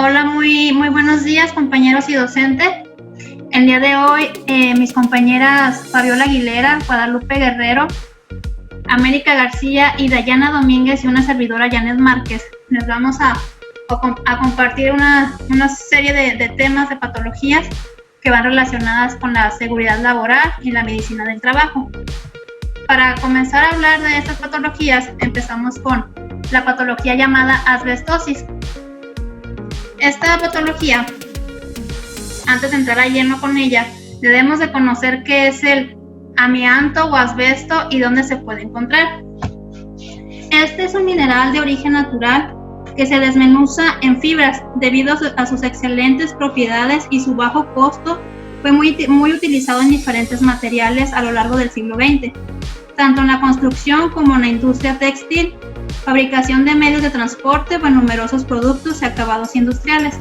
Hola, muy buenos días, compañeros y docentes. El día de hoy, mis compañeras Fabiola Aguilera, Guadalupe Guerrero, América García y Dayana Domínguez y una servidora, Janet Márquez, les vamos a compartir una serie de temas de patologías que van relacionadas con la seguridad laboral y la medicina del trabajo. Para comenzar a hablar de estas patologías, empezamos con la patología llamada asbestosis. Esta patología, antes de entrar a lleno con ella, debemos de conocer qué es el amianto o asbesto y dónde se puede encontrar. Este es un mineral de origen natural que se desmenuza en fibras debido a sus excelentes propiedades y su bajo costo. Fue muy utilizado en diferentes materiales a lo largo del siglo XX, tanto en la construcción como en la industria textil, fabricación de medios de transporte o en numerosos productos y acabados industriales.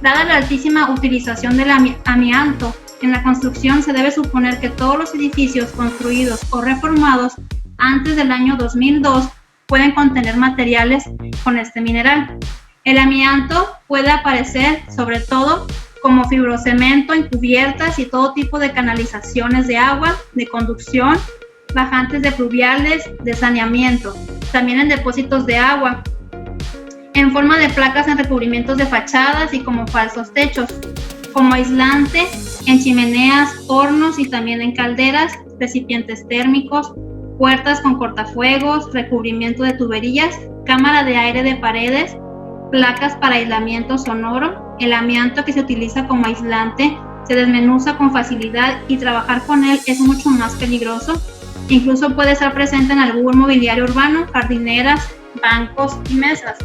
Dada la altísima utilización del amianto en la construcción, se debe suponer que todos los edificios construidos o reformados antes del año 2002 pueden contener materiales con este mineral. El amianto puede aparecer sobre todo como fibrocemento en cubiertas y todo tipo de canalizaciones de agua, de conducción, bajantes de pluviales, de saneamiento, también en depósitos de agua, en forma de placas en recubrimientos de fachadas y como falsos techos, como aislante en chimeneas, hornos y también en calderas, recipientes térmicos, puertas con cortafuegos, recubrimiento de tuberías, cámara de aire de paredes, placas para aislamiento sonoro. El amianto que se utiliza como aislante se desmenuza con facilidad y trabajar con él es mucho más peligroso. Incluso puede estar presente en algún mobiliario urbano, jardineras, bancos y mesas.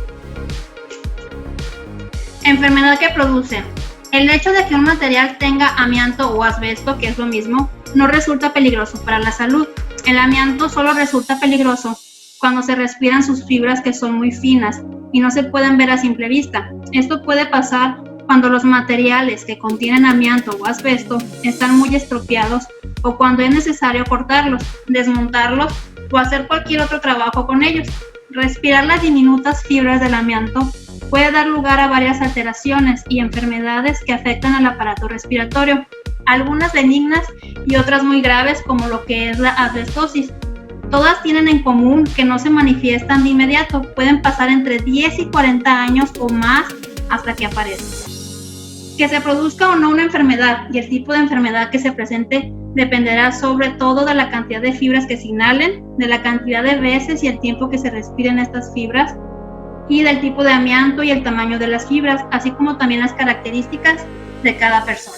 Enfermedad que produce. El hecho de que un material tenga amianto o asbesto, que es lo mismo, no resulta peligroso para la salud. El amianto solo resulta peligroso cuando se respiran sus fibras, que son muy finas y no se pueden ver a simple vista. Esto puede pasar cuando los materiales que contienen amianto o asbesto están muy estropeados o cuando es necesario cortarlos, desmontarlos o hacer cualquier otro trabajo con ellos. Respirar las diminutas fibras del amianto puede dar lugar a varias alteraciones y enfermedades que afectan al aparato respiratorio, algunas benignas y otras muy graves, como lo que es la asbestosis. Todas tienen en común que no se manifiestan de inmediato, pueden pasar entre 10 y 40 años o más hasta que aparezcan. Que se produzca o no una enfermedad y el tipo de enfermedad que se presente dependerá sobre todo de la cantidad de fibras que se inhalen, de la cantidad de veces y el tiempo que se respiren estas fibras y del tipo de amianto y el tamaño de las fibras, así como también las características de cada persona.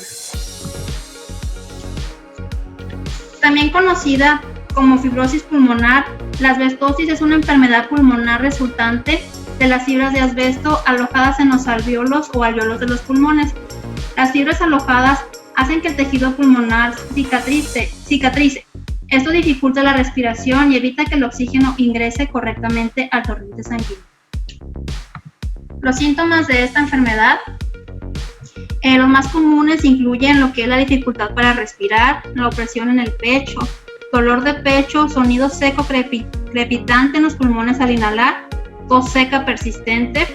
También conocida como fibrosis pulmonar, la asbestosis es una enfermedad pulmonar resultante de las fibras de asbesto alojadas en los alvéolos o alvéolos de los pulmones. Las fibras alojadas hacen que el tejido pulmonar cicatrice. Esto dificulta la respiración y evita que el oxígeno ingrese correctamente al torrente sanguíneo. Los síntomas de esta enfermedad, los más comunes incluyen lo que es la dificultad para respirar, la opresión en el pecho, dolor de pecho, sonido seco crepitante en los pulmones al inhalar, tos seca persistente,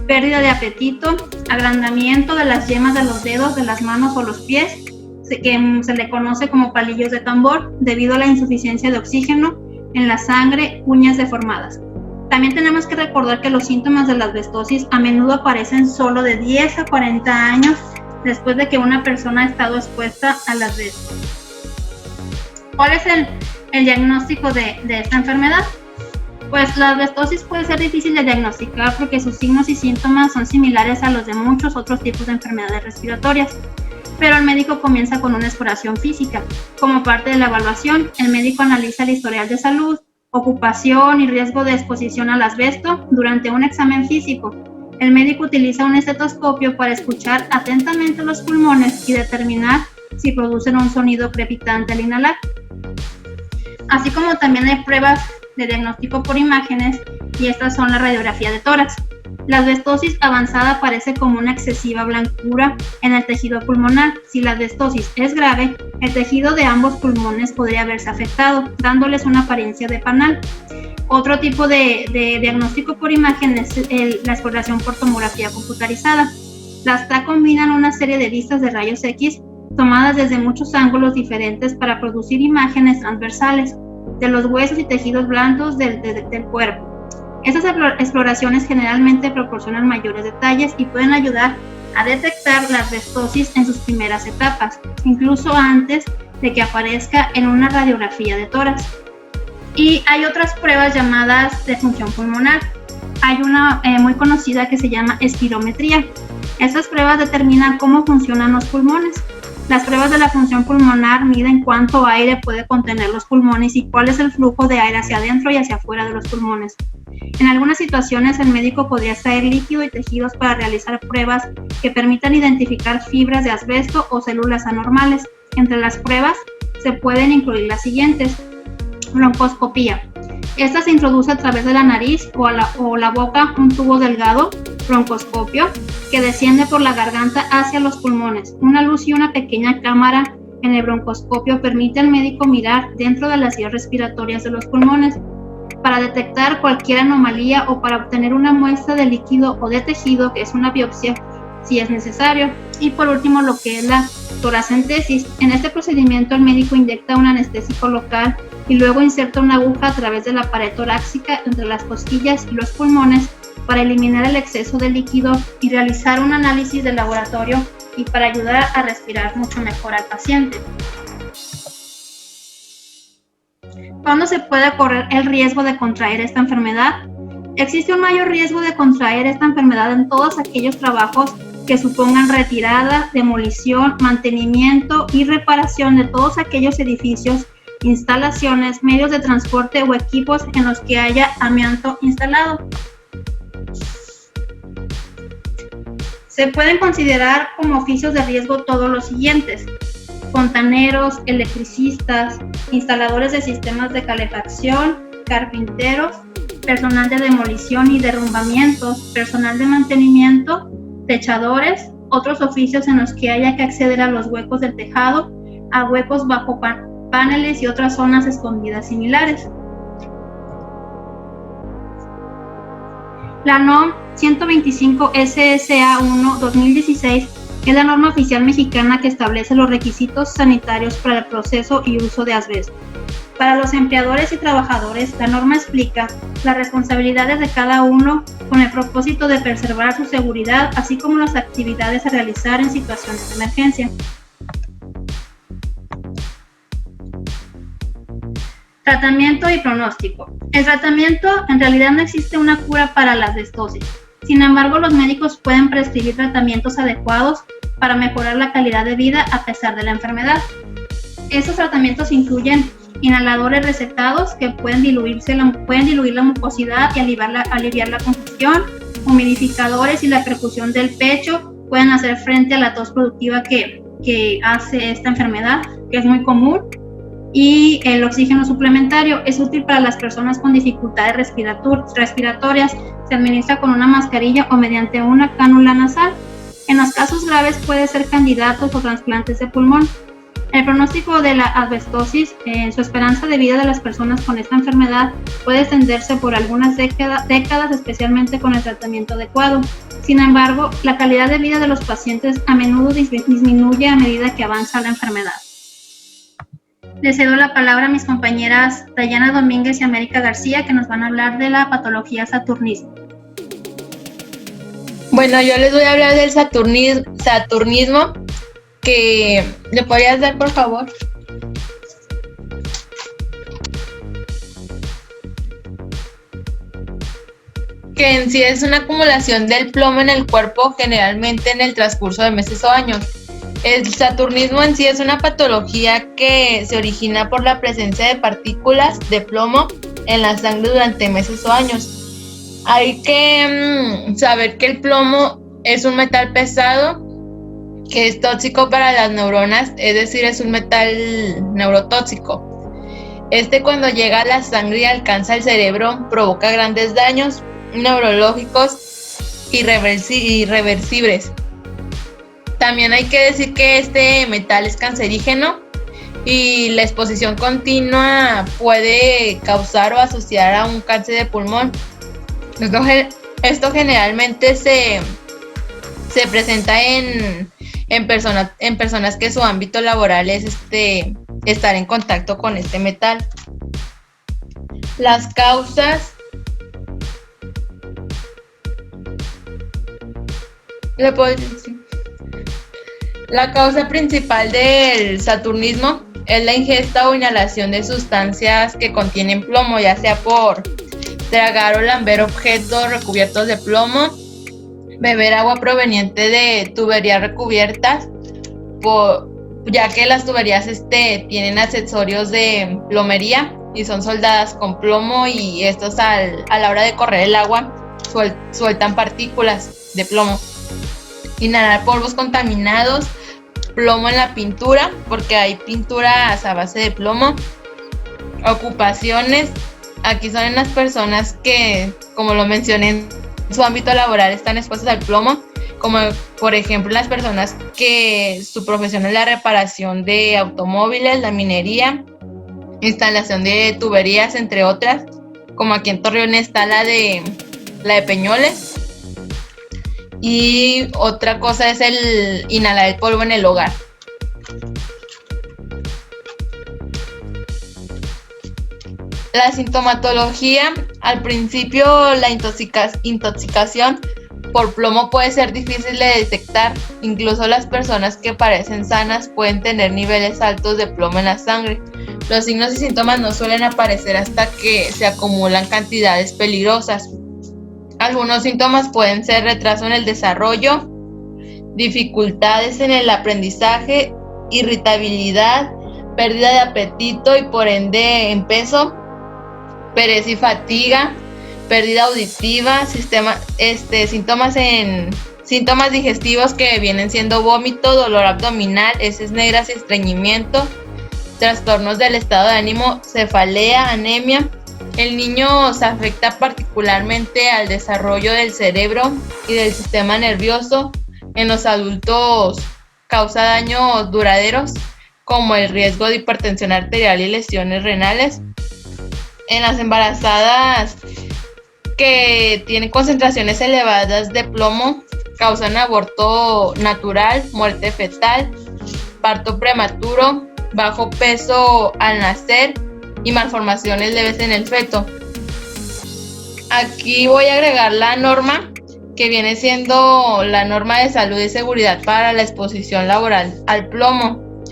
pérdida de apetito, agrandamiento de las yemas de los dedos de las manos o los pies, que se le conoce como palillos de tambor, debido a la insuficiencia de oxígeno en la sangre, uñas deformadas. También tenemos que recordar que los síntomas de la asbestosis a menudo aparecen solo de 10 a 40 años después de que una persona ha estado expuesta al asbesto. ¿Cuál es el diagnóstico de esta enfermedad? Pues la asbestosis puede ser difícil de diagnosticar porque sus signos y síntomas son similares a los de muchos otros tipos de enfermedades respiratorias. Pero el médico comienza con una exploración física. Como parte de la evaluación, el médico analiza el historial de salud, ocupación y riesgo de exposición al asbesto durante un examen físico. El médico utiliza un estetoscopio para escuchar atentamente los pulmones y determinar si producen un sonido crepitante al inhalar. Así como también hay pruebas de diagnóstico por imágenes, y estas son la radiografía de tórax. La asbestosis avanzada aparece como una excesiva blancura en el tejido pulmonar. Si la asbestosis es grave, el tejido de ambos pulmones podría verse afectado, dándoles una apariencia de panal. Otro tipo de diagnóstico por imagen es la exploración por tomografía computarizada. Las TAC combinan una serie de vistas de rayos X tomadas desde muchos ángulos diferentes para producir imágenes transversales de los huesos y tejidos blandos del cuerpo. Estas exploraciones generalmente proporcionan mayores detalles y pueden ayudar a detectar la asbestosis en sus primeras etapas, incluso antes de que aparezca en una radiografía de tórax. Y hay otras pruebas llamadas de función pulmonar. Hay una muy conocida que se llama espirometría. Estas pruebas determinan cómo funcionan los pulmones. Las pruebas de la función pulmonar miden cuánto aire puede contener los pulmones y cuál es el flujo de aire hacia adentro y hacia afuera de los pulmones. En algunas situaciones, el médico podría extraer líquido y tejidos para realizar pruebas que permitan identificar fibras de asbesto o células anormales. Entre las pruebas se pueden incluir las siguientes. Broncoscopía. Esta se introduce a través de la nariz o la boca un tubo delgado, broncoscopio, que desciende por la garganta hacia los pulmones. Una luz y una pequeña cámara en el broncoscopio permite al médico mirar dentro de las vías respiratorias de los pulmones para detectar cualquier anomalía o para obtener una muestra de líquido o de tejido, que es una biopsia si es necesario. Y por último, lo que es la toracentesis. En este procedimiento el médico inyecta un anestésico local y luego inserta una aguja a través de la pared torácica entre las costillas y los pulmones para eliminar el exceso de líquido y realizar un análisis de laboratorio y para ayudar a respirar mucho mejor al paciente. ¿Cuándo se puede correr el riesgo de contraer esta enfermedad? Existe un mayor riesgo de contraer esta enfermedad en todos aquellos trabajos que supongan retirada, demolición, mantenimiento y reparación de todos aquellos edificios, instalaciones, medios de transporte o equipos en los que haya amianto instalado. Se pueden considerar como oficios de riesgo todos los siguientes: fontaneros, electricistas, instaladores de sistemas de calefacción, carpinteros, personal de demolición y derrumbamientos, personal de mantenimiento, techadores, otros oficios en los que haya que acceder a los huecos del tejado, a huecos bajo paneles y otras zonas escondidas similares. La NOM 125 SSA1 2016 es la norma oficial mexicana que establece los requisitos sanitarios para el proceso y uso de asbesto. Para los empleadores y trabajadores, la norma explica las responsabilidades de cada uno con el propósito de preservar su seguridad, así como las actividades a realizar en situaciones de emergencia. Tratamiento y pronóstico. El tratamiento, en realidad no existe una cura para la asbestosis. Sin embargo, los médicos pueden prescribir tratamientos adecuados para mejorar la calidad de vida a pesar de la enfermedad. Estos tratamientos incluyen inhaladores recetados que pueden diluir la mucosidad y aliviar la congestión, humidificadores y la percusión del pecho pueden hacer frente a la tos productiva que hace esta enfermedad, que es muy común. Y el oxígeno suplementario es útil para las personas con dificultades respiratorias. Se administra con una mascarilla o mediante una cánula nasal. En los casos graves puede ser candidatos o trasplantes de pulmón. El pronóstico de la asbestosis, su esperanza de vida de las personas con esta enfermedad puede extenderse por algunas décadas, especialmente con el tratamiento adecuado. Sin embargo, la calidad de vida de los pacientes a menudo disminuye a medida que avanza la enfermedad. Le cedo la palabra a mis compañeras Dayana Domínguez y América García, que nos van a hablar de la patología saturnismo. Bueno, yo les voy a hablar del saturnismo, que ¿le podrías dar, por favor? Que en sí es una acumulación del plomo en el cuerpo, generalmente en el transcurso de meses o años. El saturnismo en sí es una patología que se origina por la presencia de partículas de plomo en la sangre durante meses o años. Hay que saber que el plomo es un metal pesado que es tóxico para las neuronas, es decir, es un metal neurotóxico. Cuando llega a la sangre y alcanza el cerebro, provoca grandes daños neurológicos irreversibles. También hay que decir que este metal es cancerígeno y la exposición continua puede causar o asociar a un cáncer de pulmón. Esto generalmente se presenta en personas que su ámbito laboral es estar en contacto con este metal. Las causas La causa principal del saturnismo es la ingesta o inhalación de sustancias que contienen plomo, ya sea por tragar o lamber objetos recubiertos de plomo, beber agua proveniente de tuberías recubiertas, ya que las tuberías tienen accesorios de plomería y son soldadas con plomo, y estos a la hora de correr el agua sueltan partículas de plomo. Inhalar polvos contaminados, plomo en la pintura, porque hay pinturas a base de plomo. Ocupaciones, aquí son en las personas que, como lo mencioné, en su ámbito laboral están expuestas al plomo, como por ejemplo las personas que su profesión es la reparación de automóviles, la minería, instalación de tuberías, entre otras, como aquí en Torreón está la de Peñoles. Y otra cosa es el inhalar el polvo en el hogar. La sintomatología, al principio la intoxicación por plomo puede ser difícil de detectar. Incluso las personas que parecen sanas pueden tener niveles altos de plomo en la sangre. Los signos y síntomas no suelen aparecer hasta que se acumulan cantidades peligrosas. Algunos síntomas pueden ser retraso en el desarrollo, dificultades en el aprendizaje, irritabilidad, pérdida de apetito y por ende en peso, pereza y fatiga, pérdida auditiva, síntomas digestivos que vienen siendo vómito, dolor abdominal, heces negras y estreñimiento, trastornos del estado de ánimo, cefalea, anemia. El niño se afecta particularmente al desarrollo del cerebro y del sistema nervioso. En los adultos causa daños duraderos, como el riesgo de hipertensión arterial y lesiones renales. En las embarazadas que tienen concentraciones elevadas de plomo, causan aborto natural, muerte fetal, parto prematuro, bajo peso al nacer y malformaciones leves en el feto. Aquí voy a agregar la norma que viene siendo la norma de salud y seguridad para la exposición laboral al plomo.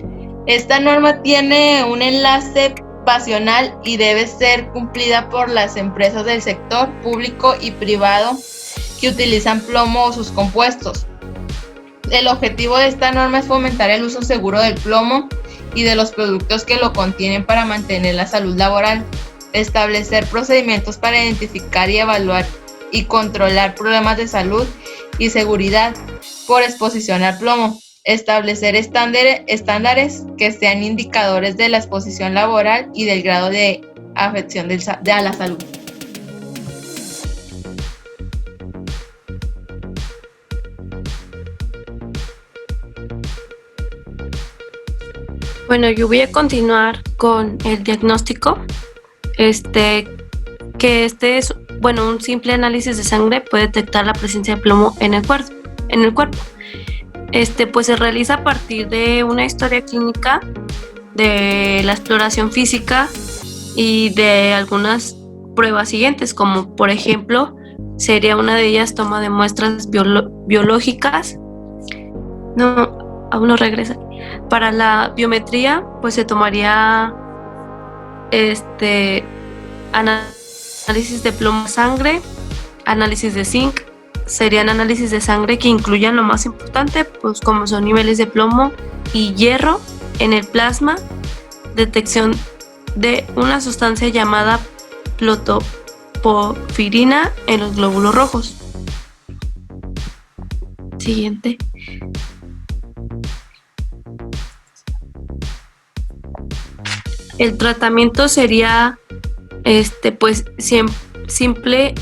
Esta norma tiene un enlace pasional y debe ser cumplida por las empresas del sector público y privado que utilizan plomo o sus compuestos. El objetivo de esta norma es fomentar el uso seguro del plomo y de los productos que lo contienen para mantener la salud laboral, establecer procedimientos para identificar y evaluar y controlar problemas de salud y seguridad por exposición al plomo, establecer estándares que sean indicadores de la exposición laboral y del grado de afección a la salud. Bueno, yo voy a continuar con el diagnóstico. Que es, un simple análisis de sangre puede detectar la presencia de plomo en el cuerpo. Pues se realiza a partir de una historia clínica, de la exploración física y de algunas pruebas siguientes, como por ejemplo, sería una de ellas toma de muestras biológicas. No, aún no regresa. Para la biometría, pues se tomaría análisis de plomo sangre, análisis de zinc, serían análisis de sangre que incluyan lo más importante, pues como son niveles de plomo y hierro en el plasma, detección de una sustancia llamada protoporfirina en los glóbulos rojos. Siguiente. El tratamiento sería simple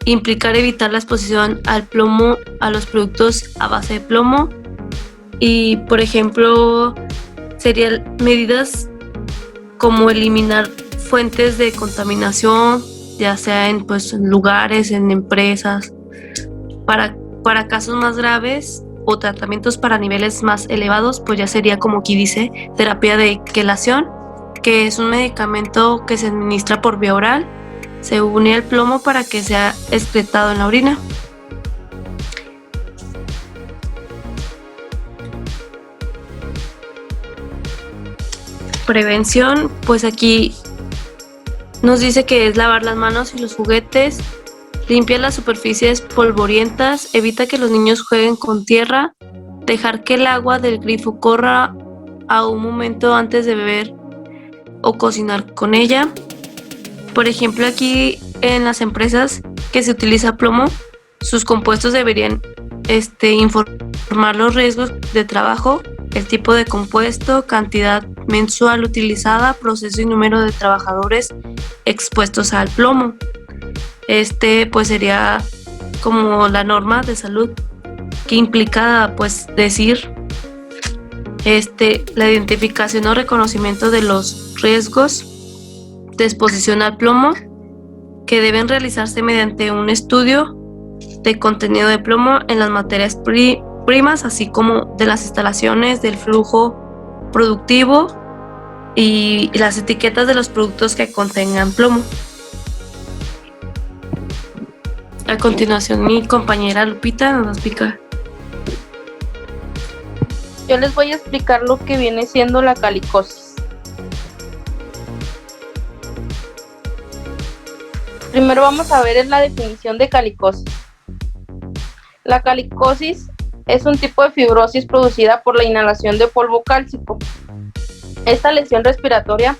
implicar evitar la exposición al plomo, a los productos a base de plomo. Y, por ejemplo, serían medidas como eliminar fuentes de contaminación, ya sea en lugares, en empresas, para casos más graves o tratamientos para niveles más elevados, pues ya sería, como aquí dice, terapia de quelación, que es un medicamento que se administra por vía oral. Se une al plomo para que sea excretado en la orina. Prevención, pues aquí nos dice que es lavar las manos y los juguetes, limpia las superficies polvorientas, evita que los niños jueguen con tierra, dejar que el agua del grifo corra a un momento antes de beber o cocinar con ella. Por ejemplo, aquí en las empresas que se utiliza plomo, sus compuestos deberían informar los riesgos de trabajo, el tipo de compuesto, cantidad mensual utilizada, proceso y número de trabajadores expuestos al plomo. Pues sería como la norma de salud que implica decir la identificación o reconocimiento de los riesgos de exposición al plomo, que deben realizarse mediante un estudio de contenido de plomo en las materias primas, así como de las instalaciones, del flujo productivo y las etiquetas de los productos que contengan plomo. A continuación, mi compañera Lupita nos va a explicar. Yo les voy a explicar lo que viene siendo la calicosis. Primero vamos a ver la definición de calicosis. La calicosis es un tipo de fibrosis producida por la inhalación de polvo cálcico. Esta lesión respiratoria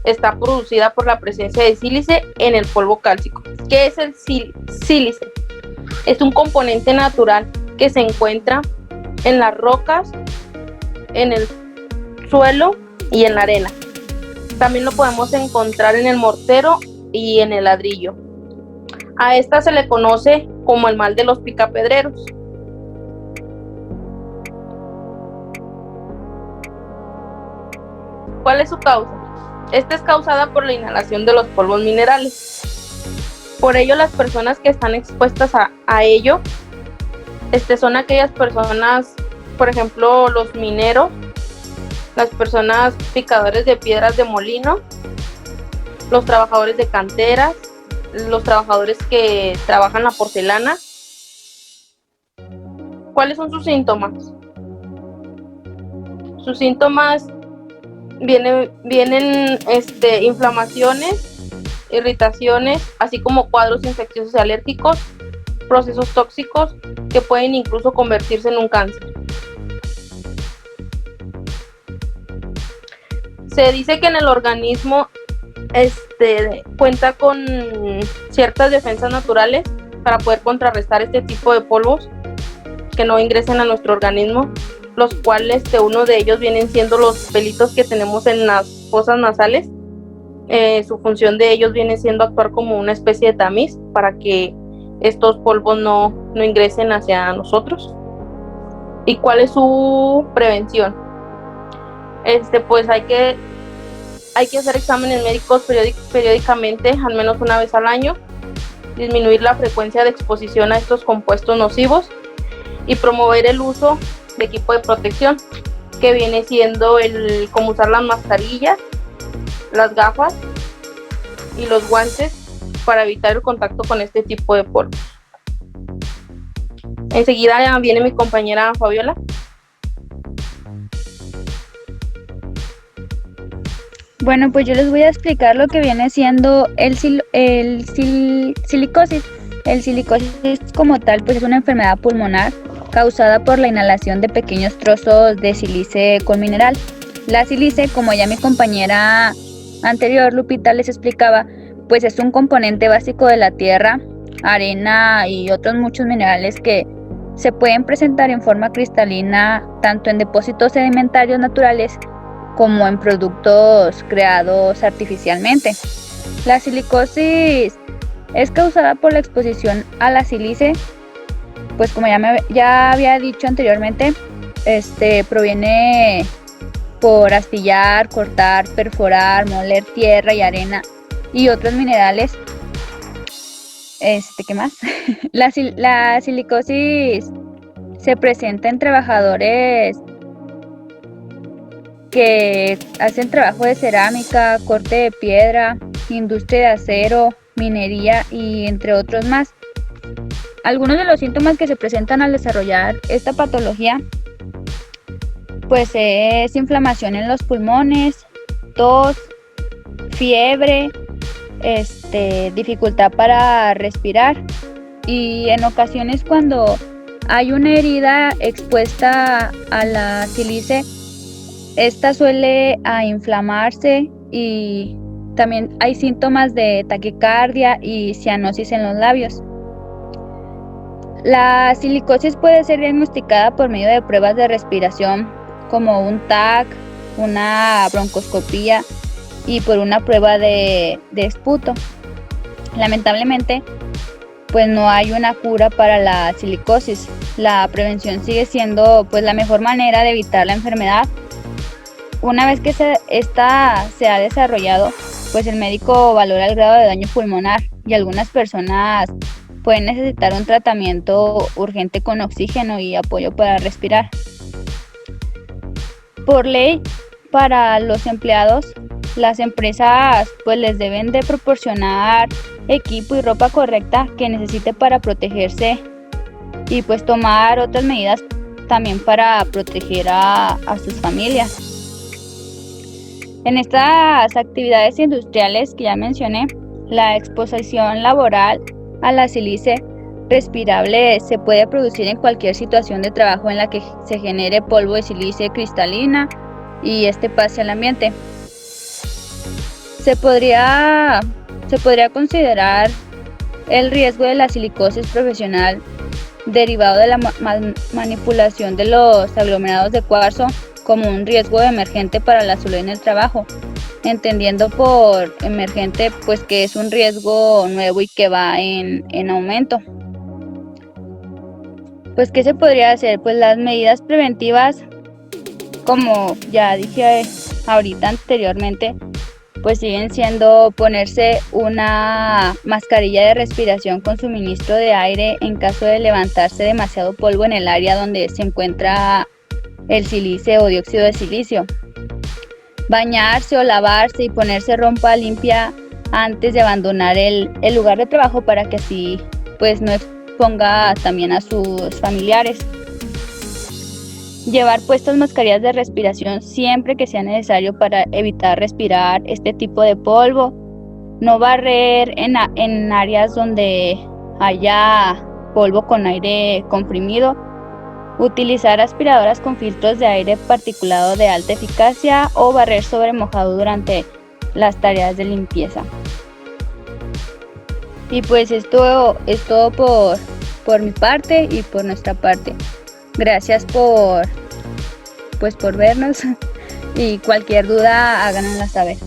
está producida por la presencia de sílice en el polvo cálcico. ¿Qué es el sílice? Es un componente natural que se encuentra en las rocas, en el suelo y en la arena. También lo podemos encontrar en el mortero y en el ladrillo. A esta se le conoce como el mal de los picapedreros. ¿Cuál es su causa? Esta es causada por la inhalación de los polvos minerales. Por ello, las personas que están expuestas a ello son aquellas personas, por ejemplo, los mineros, las personas picadores de piedras de molino, los trabajadores de canteras, los trabajadores que trabajan la porcelana. ¿Cuáles son sus síntomas? Sus síntomas vienen inflamaciones, irritaciones, así como cuadros infecciosos y alérgicos, procesos tóxicos que pueden incluso convertirse en un cáncer. Se dice que en el organismo cuenta con ciertas defensas naturales para poder contrarrestar este tipo de polvos que no ingresen a nuestro organismo, los cuales uno de ellos vienen siendo los pelitos que tenemos en las fosas nasales. Su función de ellos viene siendo actuar como una especie de tamiz para que estos polvos no ingresen hacia nosotros. ¿Y cuál es su prevención? Pues hay que hacer exámenes médicos periódicamente, al menos una vez al año, disminuir la frecuencia de exposición a estos compuestos nocivos y promover el uso de equipo de protección, que viene siendo como usar las mascarillas, las gafas y los guantes para evitar el contacto con este tipo de polvos. Enseguida viene mi compañera Fabiola. Bueno, pues yo les voy a explicar lo que viene siendo silicosis. El silicosis como tal pues es una enfermedad pulmonar causada por la inhalación de pequeños trozos de sílice con mineral. La sílice, como ya mi compañera anterior, Lupita, les explicaba, pues es un componente básico de la tierra, arena y otros muchos minerales que se pueden presentar en forma cristalina tanto en depósitos sedimentarios naturales como en productos creados artificialmente. La silicosis Es causada por la exposición a la sílice, pues como ya había dicho anteriormente, proviene por astillar, cortar, perforar, moler tierra y arena y otros minerales. ¿Qué más? La silicosis se presenta en trabajadores que hacen trabajo de cerámica, corte de piedra, industria de acero, minería y entre otros más. Algunos de los síntomas que se presentan al desarrollar esta patología pues es inflamación en los pulmones, tos, fiebre, dificultad para respirar, y en ocasiones cuando hay una herida expuesta a la sílice, esta suele inflamarse y también hay síntomas de taquicardia y cianosis en los labios. La silicosis puede ser diagnosticada por medio de pruebas de respiración como un TAC, una broncoscopía y por una prueba de esputo. Lamentablemente, pues no hay una cura para la silicosis. La prevención sigue siendo pues la mejor manera de evitar la enfermedad. Una vez que esta se ha desarrollado, pues el médico valora el grado de daño pulmonar y algunas personas pueden necesitar un tratamiento urgente con oxígeno y apoyo para respirar. Por ley, para los empleados, las empresas pues les deben de proporcionar equipo y ropa correcta que necesite para protegerse y pues tomar otras medidas también para proteger a sus familias. En estas actividades industriales que ya mencioné, la exposición laboral a la sílice respirable se puede producir en cualquier situación de trabajo en la que se genere polvo de sílice cristalina y pase al ambiente. Se podría considerar el riesgo de la silicosis profesional derivado de la manipulación de los aglomerados de cuarzo como un riesgo emergente para la salud en el trabajo, entendiendo por emergente pues que es un riesgo nuevo y que va en aumento. Pues ¿qué se podría hacer? Pues las medidas preventivas, como ya dije ahorita anteriormente, pues siguen siendo ponerse una mascarilla de respiración con suministro de aire en caso de levantarse demasiado polvo en el área donde se encuentra el sílice o dióxido de silicio. Bañarse o lavarse y ponerse ropa limpia antes de abandonar el lugar de trabajo para que así pues no exponga también a sus familiares. Llevar puestas mascarillas de respiración siempre que sea necesario para evitar respirar este tipo de polvo. No barrer en áreas donde haya polvo con aire comprimido. Utilizar aspiradoras con filtros de aire particulado de alta eficacia o barrer sobre mojado durante las tareas de limpieza. Y pues esto es todo por mi parte y por nuestra parte. Gracias por vernos y cualquier duda háganosla saber.